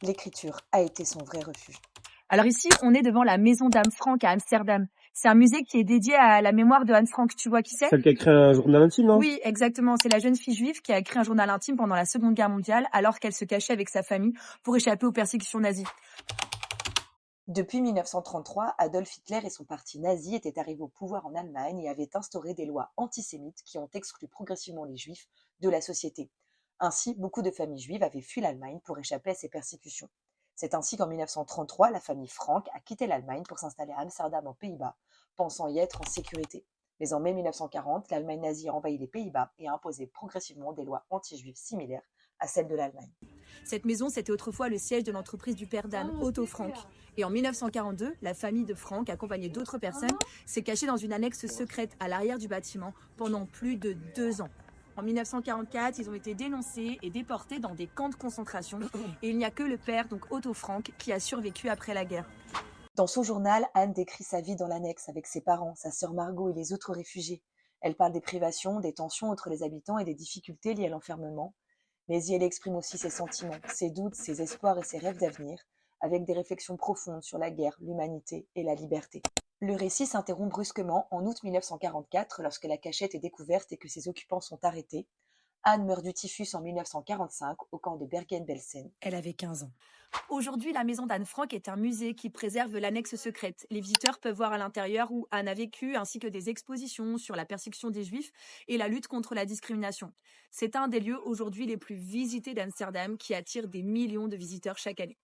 L'écriture a été son vrai refuge. Alors ici, on est devant la maison d'Anne Frank à Amsterdam. C'est un musée qui est dédié à la mémoire de Anne Frank. Tu vois qui c'est? Celle qui a créé un journal intime, non? Oui, exactement. C'est la jeune fille juive qui a écrit un journal intime pendant la Seconde Guerre mondiale alors qu'elle se cachait avec sa famille pour échapper aux persécutions nazies. Depuis 1933, Adolf Hitler et son parti nazi étaient arrivés au pouvoir en Allemagne et avaient instauré des lois antisémites qui ont exclu progressivement les juifs de la société. Ainsi, beaucoup de familles juives avaient fui l'Allemagne pour échapper à ces persécutions. C'est ainsi qu'en 1933, la famille Frank a quitté l'Allemagne pour s'installer à Amsterdam aux Pays-Bas, pensant y être en sécurité. Mais en mai 1940, l'Allemagne nazie a envahi les Pays-Bas et a imposé progressivement des lois anti-juives similaires à celles de l'Allemagne. Cette maison, c'était autrefois le siège de l'entreprise du père d'Anne, Otto Frank. Et en 1942, la famille de Frank, accompagnée d'autres personnes, s'est cachée dans une annexe secrète à l'arrière du bâtiment pendant plus de 2 ans. En 1944, ils ont été dénoncés et déportés dans des camps de concentration. Et il n'y a que le père, donc Otto Frank, qui a survécu après la guerre. Dans son journal, Anne décrit sa vie dans l'annexe avec ses parents, sa sœur Margot et les autres réfugiés. Elle parle des privations, des tensions entre les habitants et des difficultés liées à l'enfermement. Mais elle exprime aussi ses sentiments, ses doutes, ses espoirs et ses rêves d'avenir, avec des réflexions profondes sur la guerre, l'humanité et la liberté. Le récit s'interrompt brusquement en août 1944 lorsque la cachette est découverte et que ses occupants sont arrêtés. Anne meurt du typhus en 1945 au camp de Bergen-Belsen. Elle avait 15 ans. Aujourd'hui, la maison d'Anne Frank est un musée qui préserve l'annexe secrète. Les visiteurs peuvent voir à l'intérieur où Anne a vécu, ainsi que des expositions sur la persécution des Juifs et la lutte contre la discrimination. C'est un des lieux aujourd'hui les plus visités d'Amsterdam qui attire des millions de visiteurs chaque année.